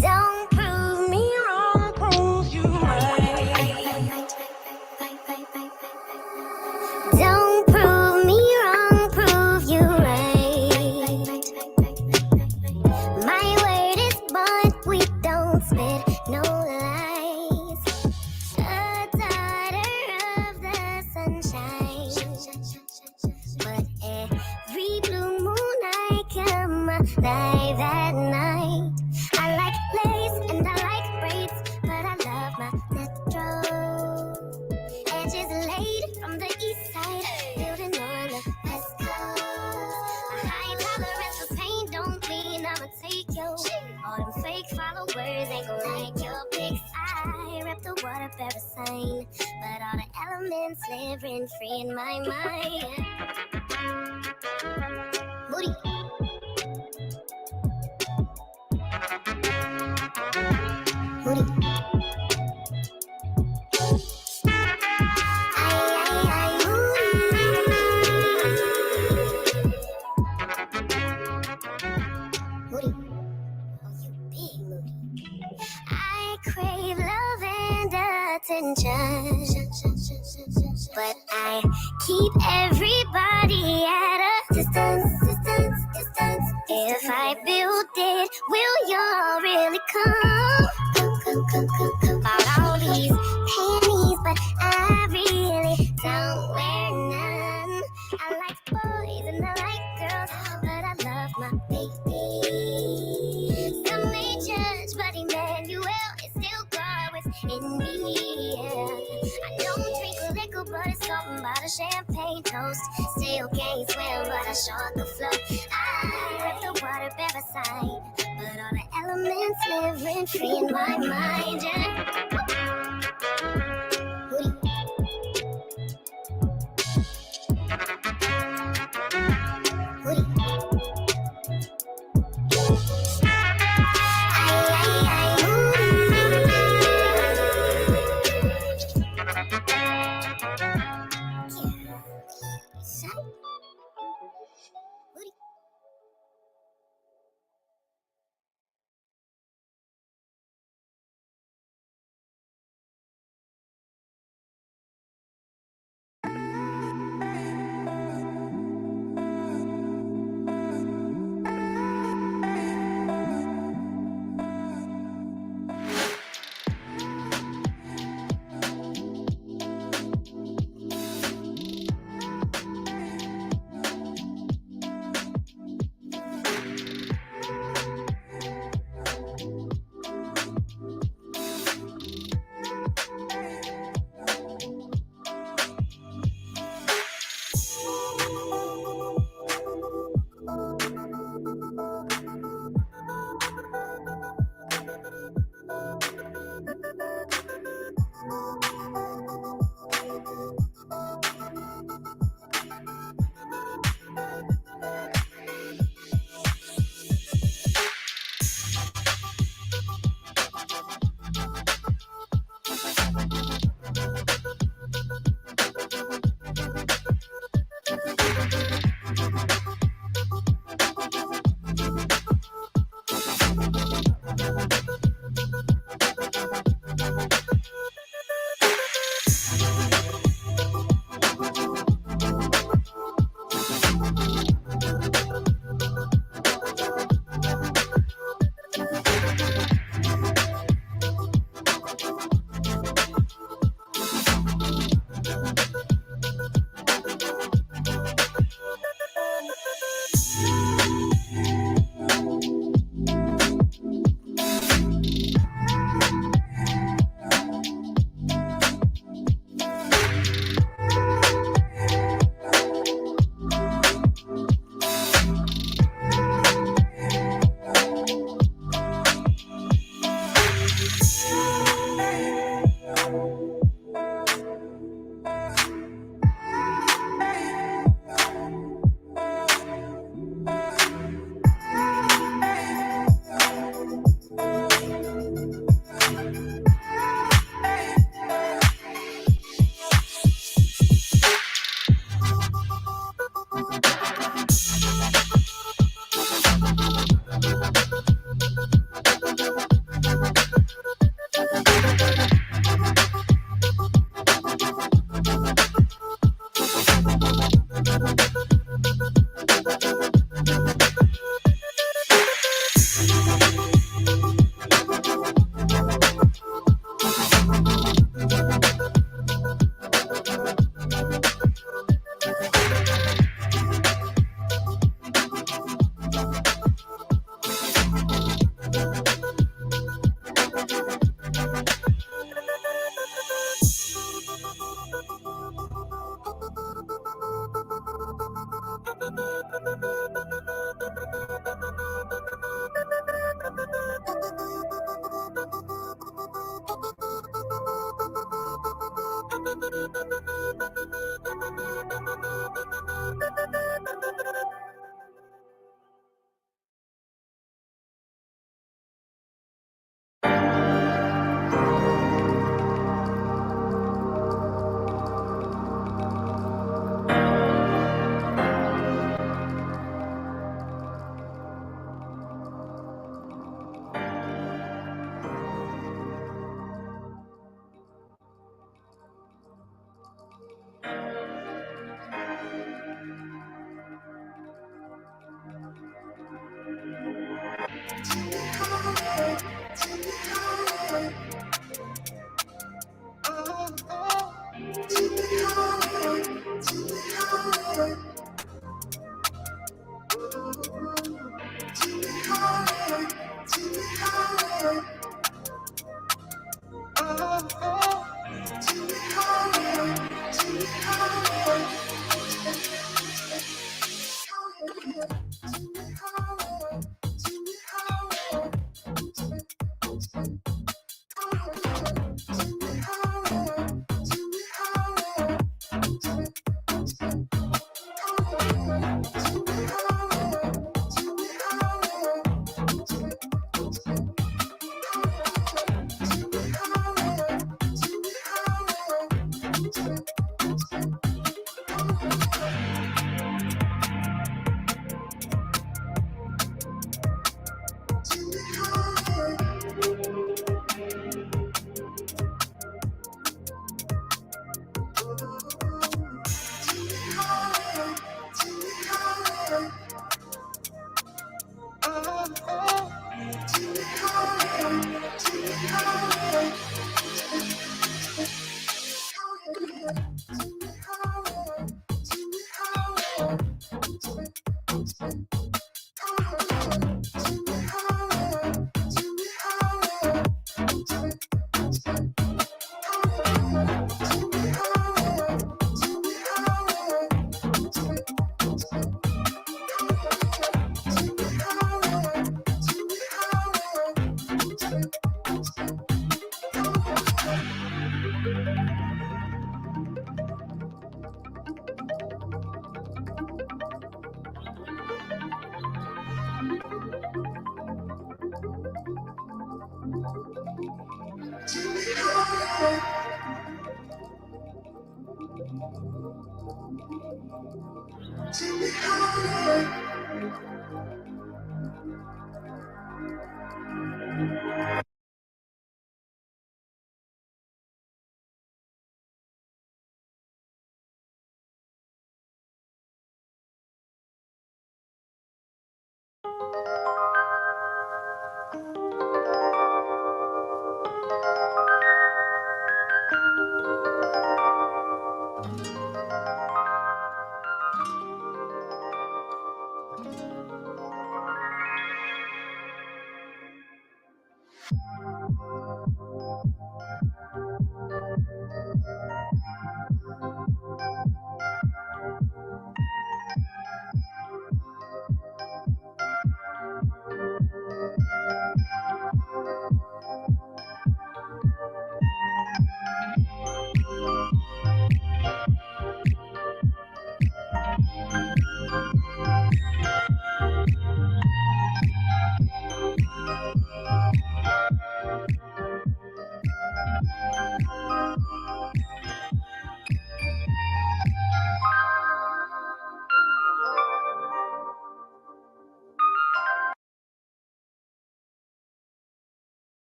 Don't prove me wrong, prove you right. Don't prove me wrong, prove you right. My word is bond, we don't spit no lies. A daughter of the sunshine, but every blue moon I come alive at night. I like lace and I like braids, but I love my metro. Edges laid from the east side, building on the west coast. A high tolerance for pain don't mean I'ma take you. All them fake followers ain't gon' like your pics. I rep the water bearer sign, but all the elements live rent free in my mind. Moody. Moody. I crave love and attention, but I keep everybody at a distance. If I build it, will y'all really come? About all these panties, but I really don't wear none. I like boys and I like girls, but I love my baby. Some may judge, but Emmanuel is still God within me. I don't drink liquor, but it's something about a champagne toast. Still can't swim, but I sure can float. I rep the water bearer side, but all the elements live rent free in my mind.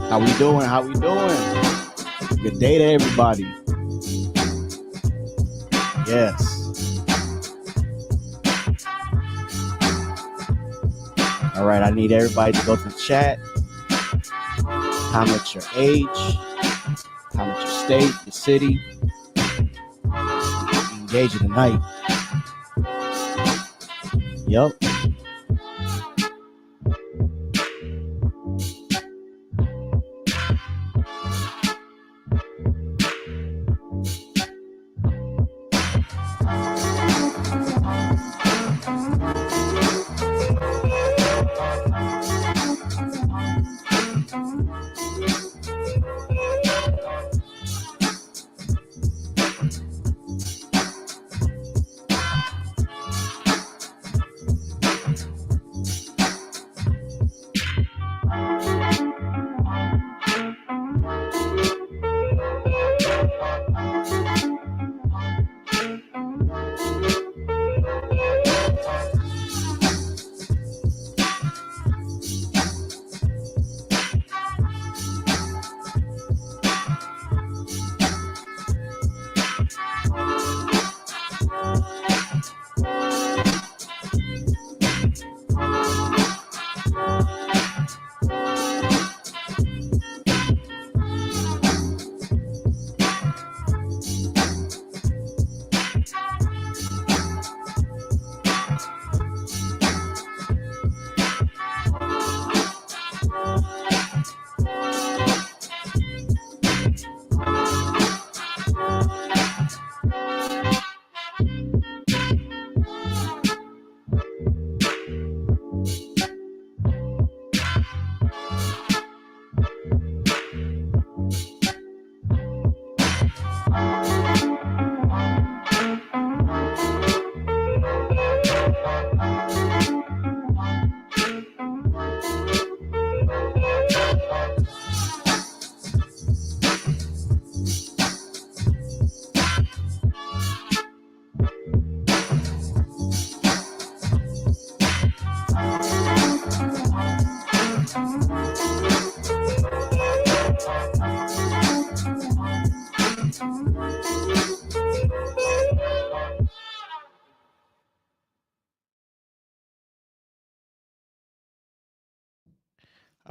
How we doing? How we doing? Good day to everybody. Yes. All right, I need everybody to go to the chat, comment your age, comment your state, your city, engage in the night. Yep.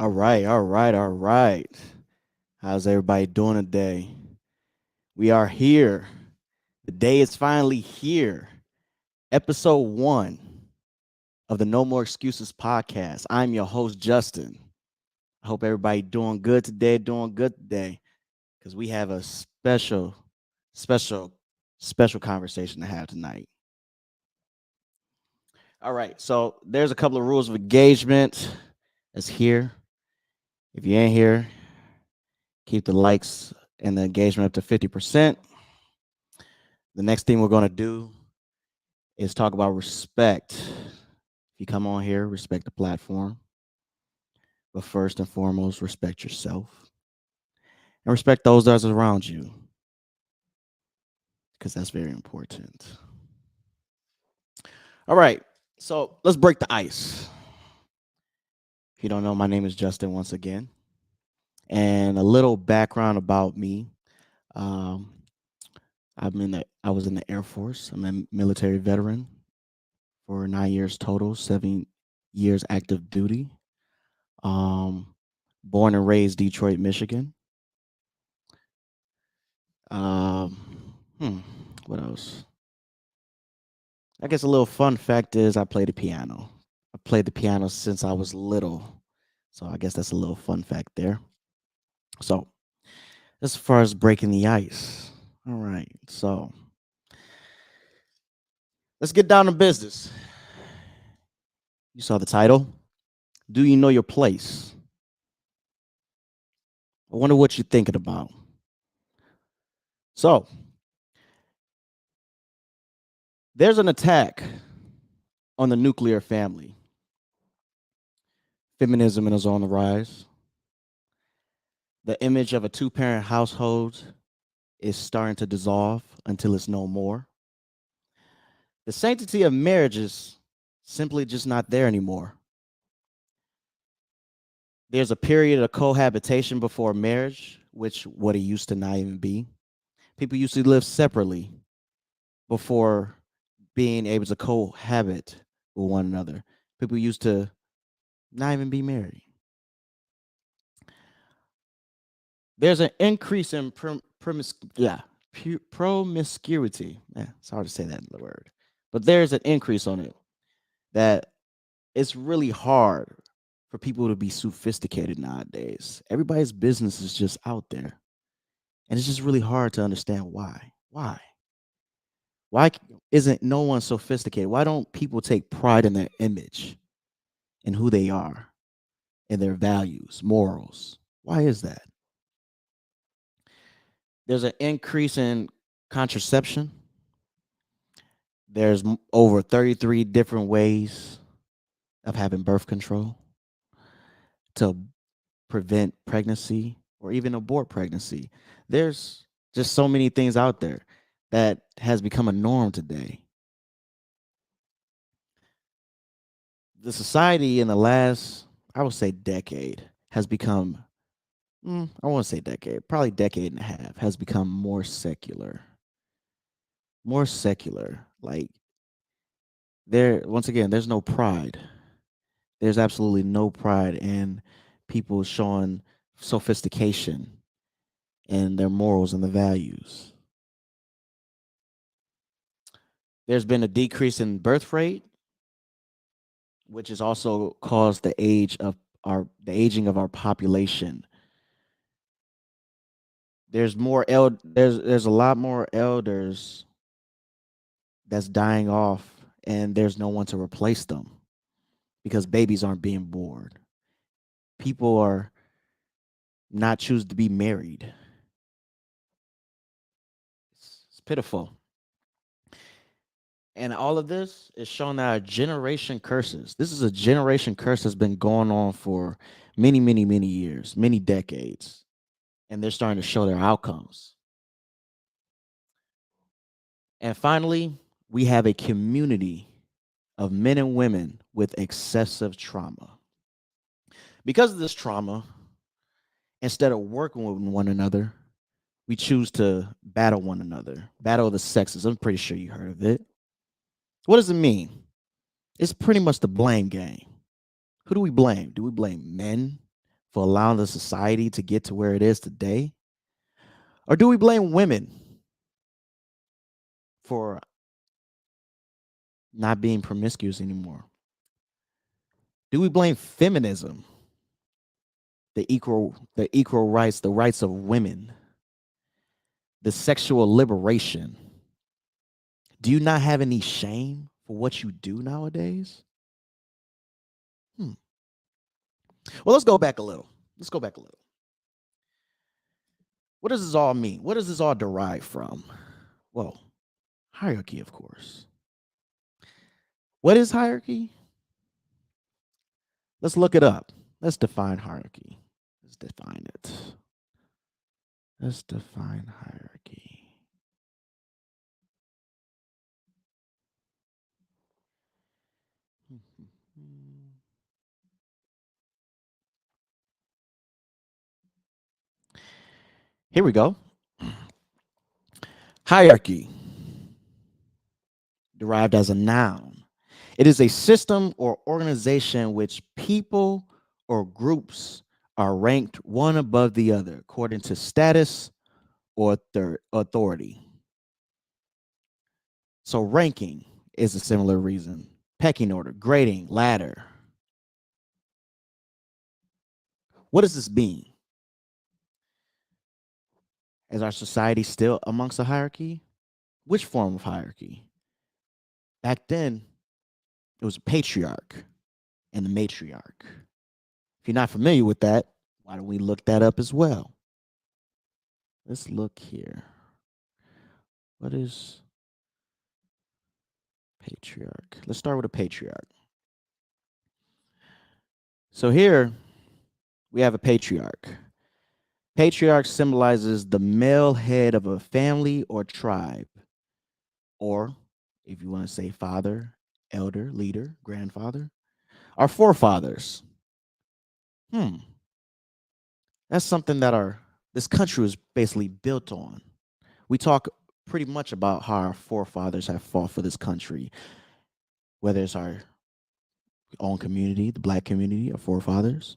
All right, all right, all right. How's everybody doing today? We are here. The day is finally here. Episode 1 of the No More Excuses podcast. I'm your host, Justin. I hope everybody doing good today, because we have a special, special conversation to have tonight. All right, so there's a couple of rules of engagement that's here. If you ain't here, keep the likes and the engagement up to 50%. The next thing we're going to do is talk about respect. If you come on here, respect the platform. But first and foremost, respect yourself and respect those that are around you, because that's very important. All right, so let's break the ice. If you don't know, my name is Justin once again. And a little background about me. I was in the Air Force. I'm a military veteran for 9 years total, 7 years active duty. Born and raised Detroit, Michigan. What else? I guess a little fun fact is I play the piano. I played the piano since I was little. So I guess that's a little fun fact there. So as far as breaking the ice. All right. So let's get down to business. You saw the title. Do you know your place? I wonder what you're thinking about. So there's an attack on the nuclear family. Feminism is on the rise. The image of a two-parent household is starting to dissolve until it's no more. The sanctity of marriage is simply just not there anymore. There's a period of cohabitation before marriage, which what it used to not even be. People used to live separately before being able to cohabit with one another. People used to not even be married. There's an increase in promiscuity. Yeah, it's hard to say that word, but there's an increase on it that it's really hard for people to be sophisticated nowadays. Everybody's business is just out there, and it's just really hard to understand why. Why isn't no one sophisticated? Why don't people take pride in their image and who they are and their values, morals? Why is that? There's an increase in contraception. There's over 33 different ways of having birth control to prevent pregnancy or even abort pregnancy. There's just so many things out there that has become a norm today. The society in the last, I would say, decade has become, I won't say decade, probably decade and a half, has become more secular. More secular. Like, once again, there's no pride. There's absolutely no pride in people showing sophistication and their morals and the values. There's been a decrease in birth rate, which has also caused the aging of our population. There's a lot more elders that's dying off, and there's no one to replace them because babies aren't being born. People are not choosing to be married. It's pitiful. And all of this is showing that our generation curses. This is a generation curse that's been going on for many, many, many years, many decades. And they're starting to show their outcomes. And finally, we have a community of men and women with excessive trauma. Because of this trauma, instead of working with one another, we choose to battle one another, battle the sexes. I'm pretty sure you heard of it. What does it mean? It's pretty much the blame game. Who do we blame? Do we blame men for allowing the society to get to where it is today? Or do we blame women for not being promiscuous anymore? Do we blame feminism, the equal rights, the rights of women, the sexual liberation? Do you not have any shame for what you do nowadays? Hmm. Well, let's go back a little. What does this all mean? What does this all derive from? Well, hierarchy, of course. What is hierarchy? Let's look it up. Let's define hierarchy. Let's define it. Let's define hierarchy. Here we go. Hierarchy, derived as a noun. It is a system or organization in which people or groups are ranked one above the other according to status or authority. So ranking is a similar reason. Pecking order, grading, ladder. What does this mean? Is our society still amongst a hierarchy? Which form of hierarchy? Back then, it was a patriarch and the matriarch. If you're not familiar with that, why don't we look that up as well? Let's look here. What is patriarch? Let's start with a patriarch. So here we have a patriarch. Patriarch symbolizes the male head of a family or tribe, or if you want to say father, elder, leader, grandfather, our forefathers. Hmm. That's something that this country was basically built on. We talk pretty much about how our forefathers have fought for this country, whether it's our own community, the black community, our forefathers,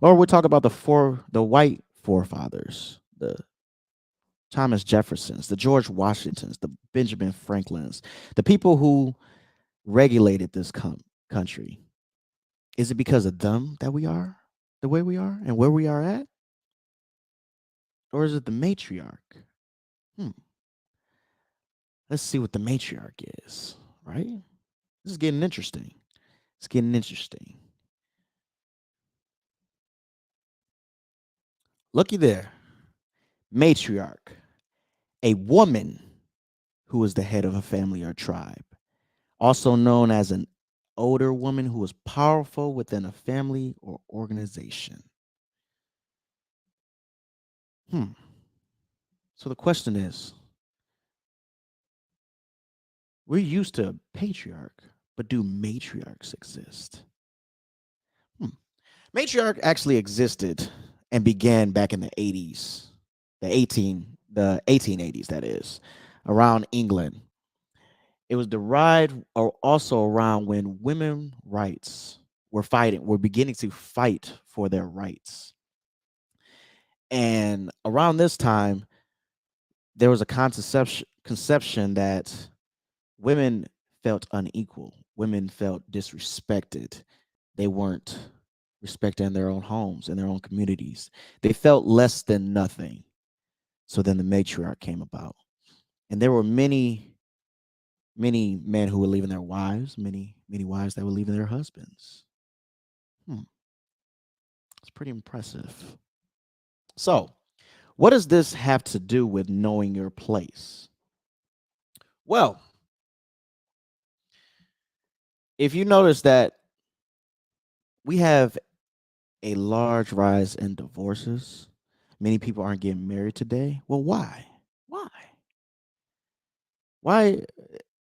or we talk about the white forefathers, the Thomas Jeffersons, the George Washingtons, the Benjamin Franklins, the people who regulated this country. Is it because of them that we are the way we are and where we are at? Or is it the matriarch? Hmm. Let's see what the matriarch is, right? This is getting interesting. It's getting interesting. Looky there. Matriarch, a woman who is the head of a family or tribe, also known as an older woman who is powerful within a family or organization. Hmm. So the question is, we're used to patriarch, but do matriarchs exist? Hmm. Matriarch actually existed and began back in the 80s, the 1880s, that is, around England. It was derived or also around when women rights were beginning to fight for their rights. And around this time, there was a conception that women felt unequal. Women felt disrespected. They weren't respected in their own homes, in their own communities. They felt less than nothing. So then the matriarch came about. And there were many men who were leaving their wives, many wives that were leaving their husbands. Hmm, it's pretty impressive. So, what does this have to do with knowing your place? Well, if you notice that we have a large rise in divorces, many people aren't getting married today. Well, why? Why? Why?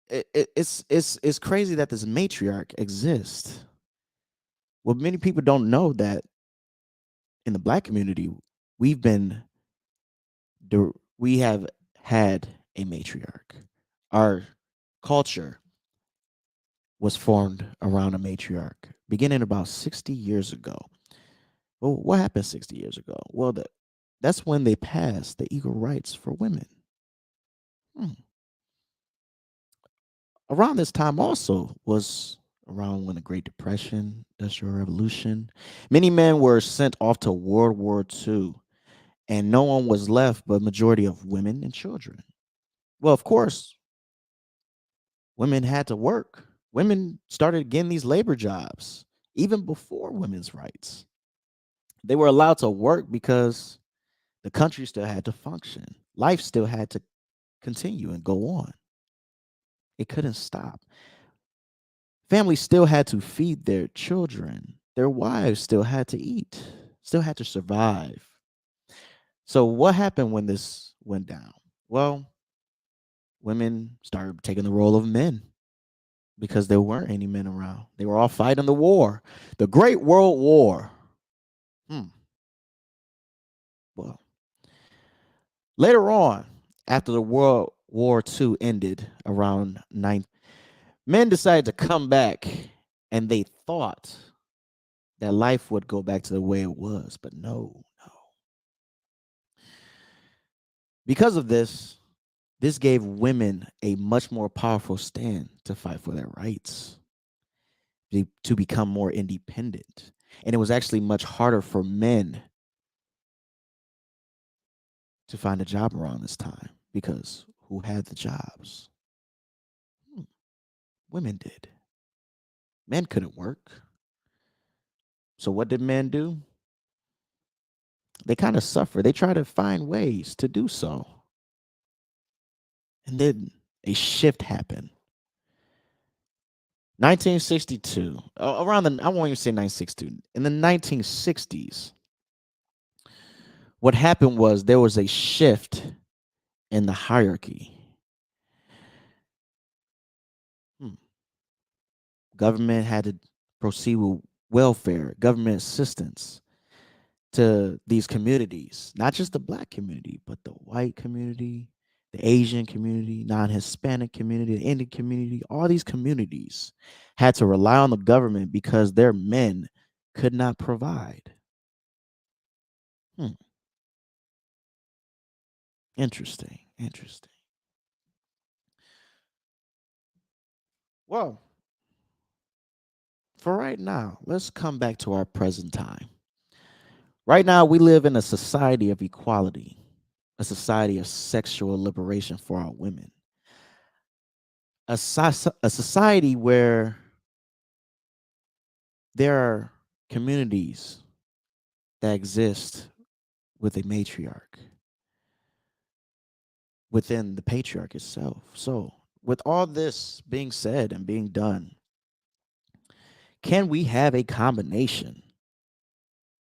It's crazy that this matriarch exists. Well, many people don't know that in the black community, we've been we have had a matriarch. Our culture was formed around a matriarch beginning about 60 years ago. Well, what happened 60 years ago? Well, that's when they passed the equal rights for women. Hmm. Around this time also was around when the Great Depression, Industrial Revolution. Many men were sent off to World War II, and no one was left but majority of women and children. Well, of course, women had to work. Women started getting these labor jobs even before women's rights. They were allowed to work because the country still had to function. Life still had to continue and go on. It couldn't stop. Families still had to feed their children. Their wives still had to eat, still had to survive. So, what happened when this went down? Well, women started taking the role of men because there weren't any men around. They were all fighting the war, the Great World War. Hmm. Well, later on, after the World War II ended around 9, men decided to come back and they thought that life would go back to the way it was, but no, no. Because of this, this gave women a much more powerful stand to fight for their rights, to become more independent. And it was actually much harder for men to find a job around this time because who had the jobs? Hmm, women did. Men couldn't work. So what did men do? They kind of suffer. They try to find ways to do so. And then a shift happened. 1962, around I won't even say 1962. In the 1960s, what happened was there was a shift in the hierarchy. Hmm. Government had to proceed with welfare, government assistance to these communities, not just the black community, but the white community, the Asian community, non-Hispanic community, the Indian community, all these communities had to rely on the government because their men could not provide. Hmm. Interesting. Interesting. Well, for right now, let's come back to our present time. Right now, we live in a society of equality, a society of sexual liberation for our women, a society where there are communities that exist with a matriarch within the patriarch itself. So, with all this being said and being done, can we have a combination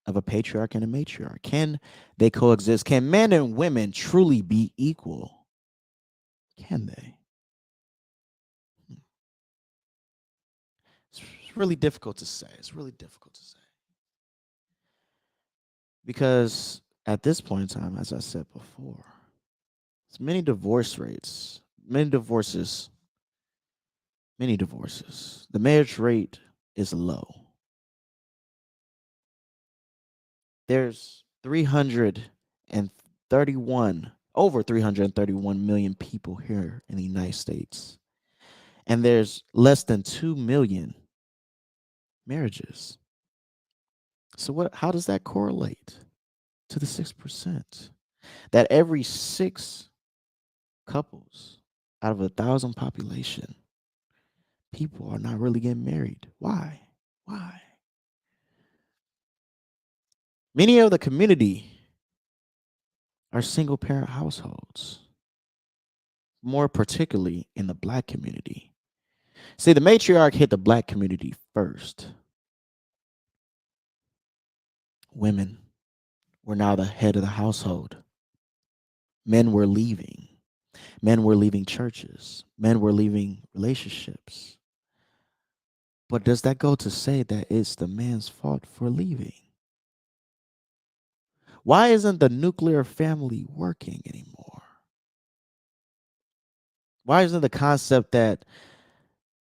of a patriarch and a matriarch? Can they coexist? Can men and women truly be equal? Can they? It's really difficult to say. It's really difficult to say. Because at this point in time, as I said before, it's many divorce rates, many divorces, many divorces. The marriage rate is low. There's 331, over 331 million people here in the United States. And there's less than 2 million marriages. So how does that correlate to the 6%? That every 6 couples out of 1,000 population, people are not really getting married. Why? Why? Many of the community are single parent households, more particularly in the Black community. See, the matriarch hit the Black community first. Women were now the head of the household. Men were leaving. Men were leaving churches. Men were leaving relationships. But does that go to say that it's the man's fault for leaving? Why isn't the nuclear family working anymore? Why isn't the concept that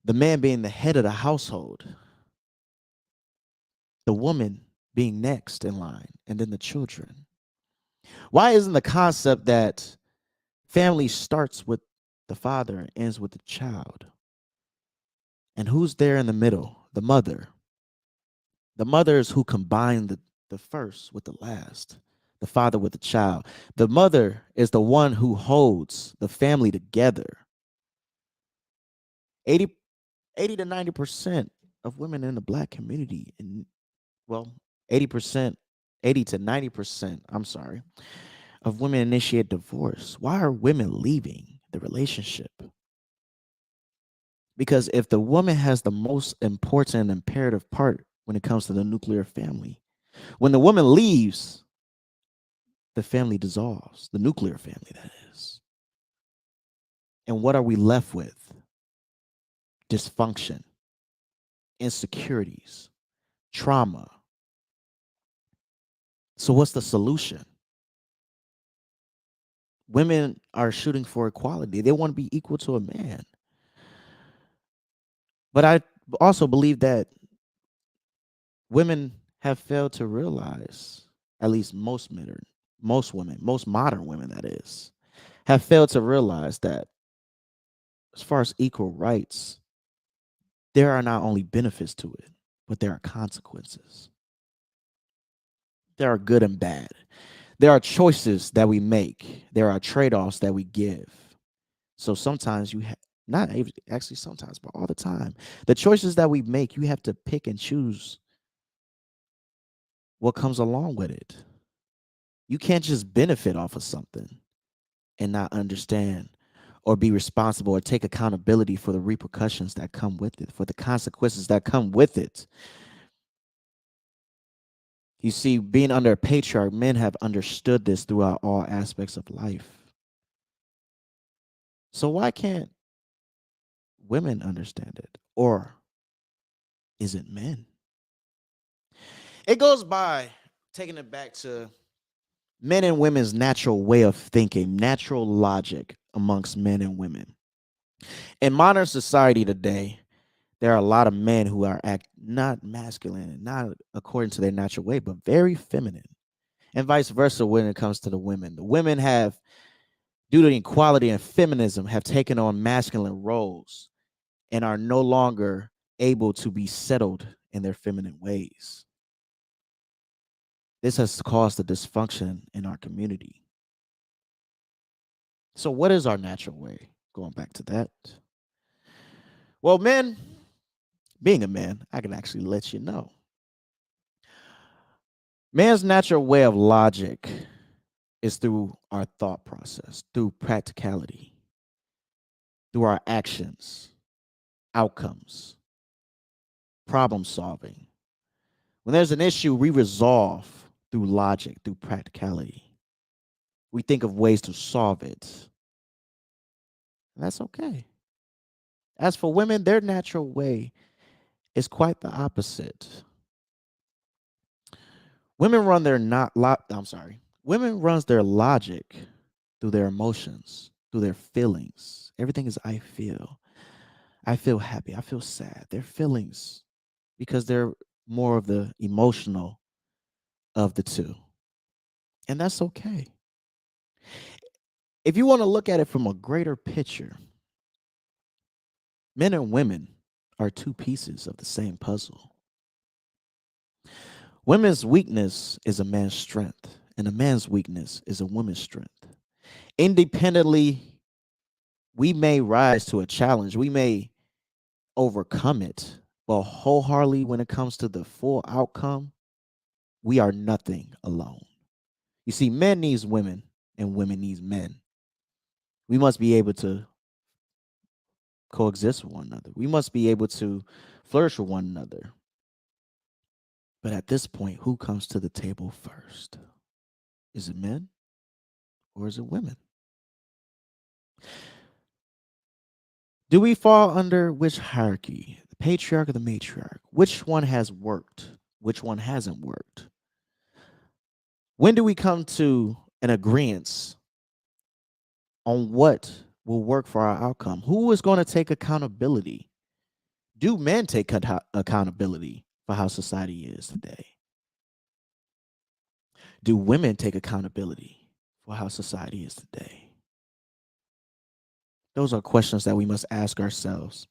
the man being the head of the household, the woman being next in line, and then the children? Why isn't the concept that family starts with the father and ends with the child? And who's there in the middle? The mother. The mother is who combined the first with the last, the father with the child. The mother is the one who holds the family together. 80, 80 to 90% of women in the Black community, and well, 80%, 80 to 90%, I'm sorry, of women initiate divorce. Why are women leaving the relationship? Because if the woman has the most important and imperative part when it comes to the nuclear family, when the woman leaves, the family dissolves, the nuclear family, that is. And what are we left with? Dysfunction, insecurities, trauma. So, what's the solution? Women are shooting for equality, they want to be equal to a man. But I also believe that women have failed to realize, at least most men, most women, most modern women, that is, have failed to realize that as far as equal rights, there are not only benefits to it, but there are consequences. There are good and bad. There are choices that we make. There are trade-offs that we give. So sometimes not actually sometimes, but all the time, the choices that we make, you have to pick and choose what comes along with it. You can't just benefit off of something and not understand or be responsible or take accountability for the repercussions that come with it, for the consequences that come with it. You see, being under a patriarch, men have understood this throughout all aspects of life. So why can't women understand it? Or is it men? It goes by taking it back to men and women's natural way of thinking, natural logic amongst men and women. In modern society today, there are a lot of men who are act not masculine and not according to their natural way, but very feminine. And vice versa when it comes to the women. The women have, due to equality and feminism, have taken on masculine roles and are no longer able to be settled in their feminine ways. This has caused a dysfunction in our community. So, what is our natural way? Going back to that. Well, men, being a man, I can actually let you know. Man's natural way of logic is through our thought process, through practicality, through our actions, outcomes, problem solving. When there's an issue, we resolve through logic, through practicality. We think of ways to solve it. That's okay. As for women, their natural way is quite the opposite. Women run their not lo- I'm sorry. Women runs their logic through their emotions, through their feelings. Everything is I feel. I feel happy. I feel sad. Their feelings because they're more of the emotional of the two. And that's okay. If you want to look at it from a greater picture, men and women are two pieces of the same puzzle. Women's weakness is a man's strength, and a man's weakness is a woman's strength. Independently, we may rise to a challenge, we may overcome it, but wholeheartedly, when it comes to the full outcome, we are nothing alone. You see, men needs women, and women needs men. We must be able to coexist with one another. We must be able to flourish with one another. But at this point, who comes to the table first? Is it men or is it women? Do we fall under which hierarchy? The patriarch or the matriarch? Which one has worked? Which one hasn't worked? When do we come to an agreement on what will work for our outcome? Who is going to take accountability? Do men take accountability for how society is today? Do women take accountability for how society is today? Those are questions that we must ask ourselves.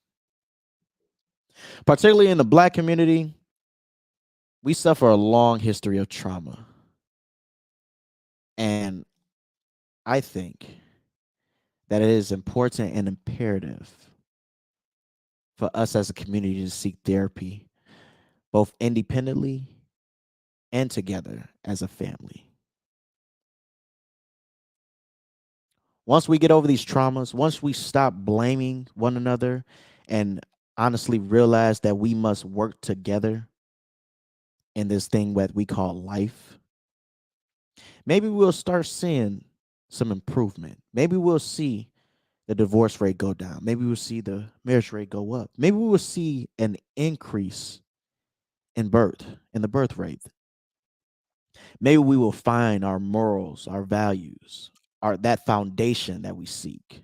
Particularly in the Black community, we suffer a long history of trauma. And I think that it is important and imperative for us as a community to seek therapy, both independently and together as a family. Once we get over these traumas, once we stop blaming one another and honestly realize that we must work together in this thing that we call life, maybe we'll start seeing some improvement. Maybe we'll see the divorce rate go down. Maybe we'll see the marriage rate go up. Maybe we will see an increase in the birth rate. Maybe we will find our morals, our values, our that foundation that we seek.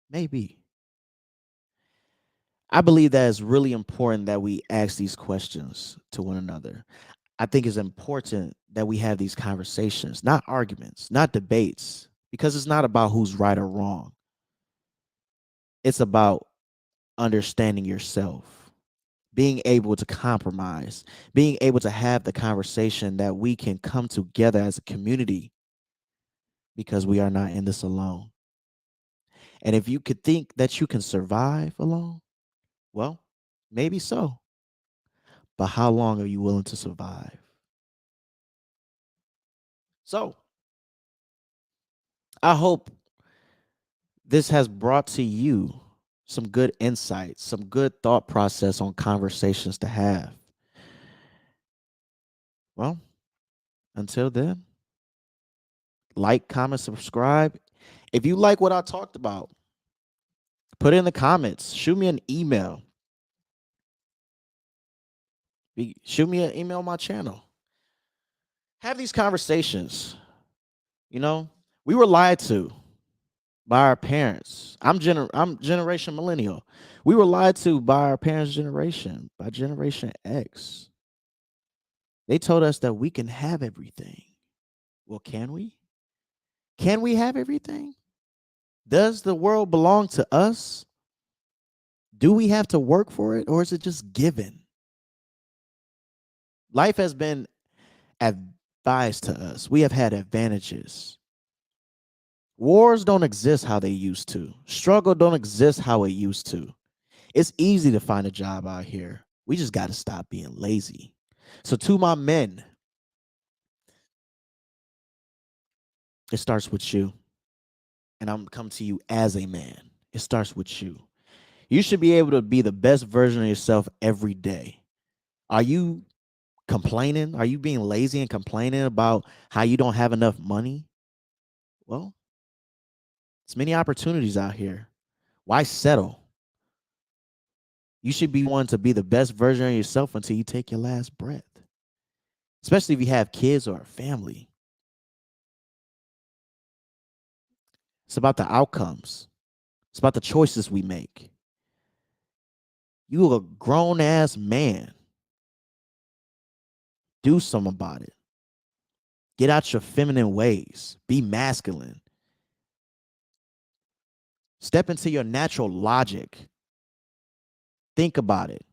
Maybe. I believe that it's really important that we ask these questions to one another. I think it's important that we have these conversations, not arguments, not debates, because it's not about who's right or wrong. It's about understanding yourself, being able to compromise, being able to have the conversation that we can come together as a community because we are not in this alone. And if you could think that you can survive alone, well, maybe so. But how long are you willing to survive? So I hope this has brought to you some good insights, some good thought process on conversations to have. Well, until then, like, comment, subscribe. If you like what I talked about, put it in the comments. Shoot me an email. Shoot me an email on my channel. Have these conversations. You know, we were lied to. by our parents. I'm generation millennial. We were lied to by our parents' generation, by Generation X. They told us that we can have everything. Well, can we? Can we have everything? Does the world belong to us? Do we have to work for it, or is it just given? Life has been advised to us. We have had advantages. Wars don't exist how they used to. Struggle don't exist how it used to. It's easy to find a job out here. We just got to stop being lazy. So to my men, it starts with you. And I'm come to you as a man. It starts with you. You should be able to be the best version of yourself every day. Are you complaining? Are you being lazy and complaining about how you don't have enough money? Well, there's many opportunities out here. Why settle? You should be one to be the best version of yourself until you take your last breath, especially if you have kids or a family. It's about the outcomes. It's about the choices we make. You a grown ass man. Do something about it. Get out your feminine ways. Be masculine. Step into your natural logic. Think about it.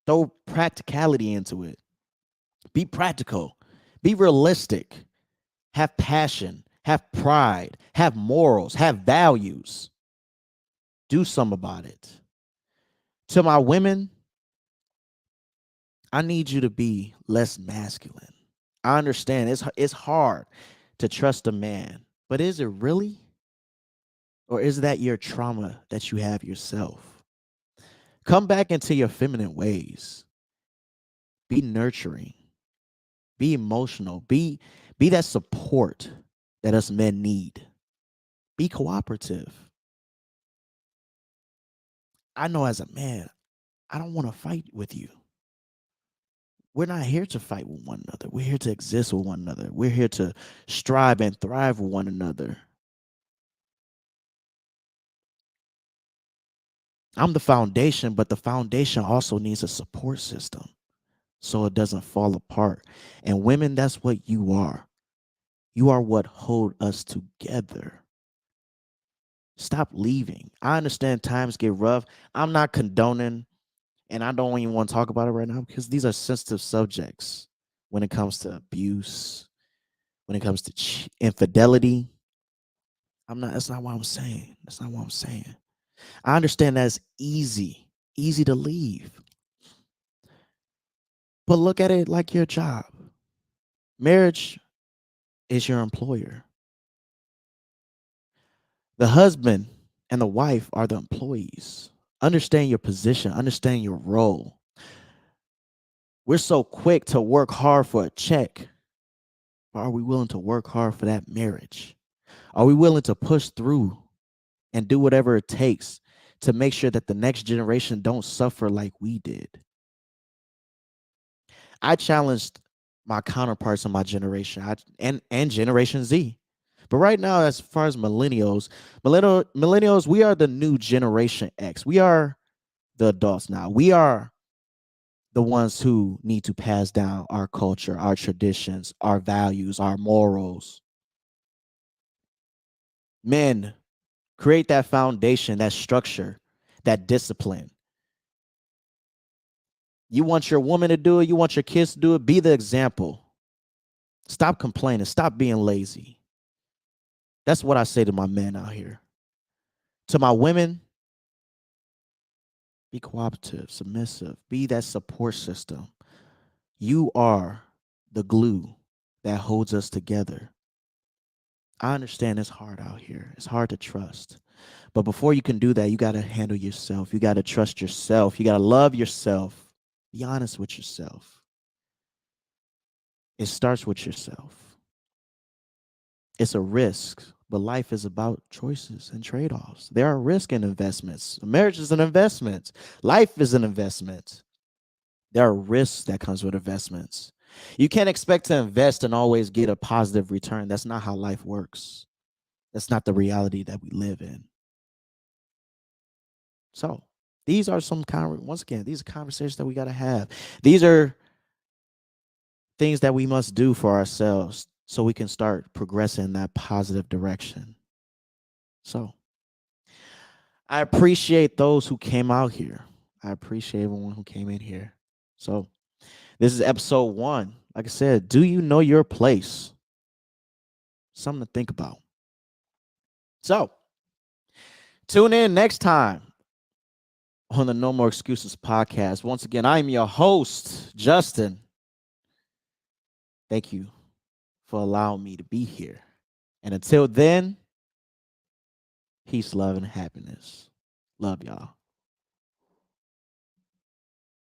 Throw practicality into it. Be practical. Be realistic. Have passion. Have pride. Have morals. Have values. Do something about it. To my women, I need you to be less masculine. I understand it's hard to trust a man, but is it really? Or is that your trauma that you have yourself? Come back into your feminine ways. Be nurturing. Be emotional. Be that support that us men need. Be cooperative. I know as a man, I don't want to fight with you. We're not here to fight with one another. We're here to exist with one another. We're here to strive and thrive with one another. I'm the foundation, but the foundation also needs a support system so it doesn't fall apart. And women, that's what you are. You are what hold us together. Stop leaving. I understand times get rough. I'm not condoning, and I don't even want to talk about it right now because these are sensitive subjects when it comes to abuse, when it comes to infidelity. That's not what I'm saying. That's not what I'm saying. I understand that it's easy to leave. But look at it like your job. Marriage is your employer. The husband and the wife are the employees. Understand your position, understand your role. We're so quick to work hard for a check. But are we willing to work hard for that marriage? Are we willing to push through and do whatever it takes to make sure that the next generation don't suffer like we did? I challenged my counterparts in my generation and Generation Z. But right now, as far as millennials, we are the new Generation X. We are the adults now. We are the ones who need to pass down our culture, our traditions, our values, our morals. Men, create that foundation, that structure, that discipline. You want your woman to do it, you want your kids to do it, be the example. Stop complaining, stop being lazy. That's what I say to my men out here. To my women, be cooperative, submissive, be that support system. You are the glue that holds us together. I understand it's hard out here. It's hard to trust. But before you can do that, you got to handle yourself. You got to trust yourself. You got to love yourself. Be honest with yourself. It starts with yourself. It's a risk, but life is about choices and trade-offs. There are risks and investments. Marriage is an investment. Life is an investment. There are risks that comes with investments. You can't expect to invest and always get a positive return. That's not how life works. That's not the reality that we live in. So these are some once again, these are conversations that we got to have. These are things that we must do for ourselves so we can start progressing in that positive direction. So I appreciate those who came out here. I appreciate everyone who came in here. So this is episode 1. Like I said, do you know your place? Something to think about. So tune in next time on the No More Excuses podcast. Once again, I'm your host, Justin. Thank you for allowing me to be here. And until then, peace, love, and happiness. Love y'all.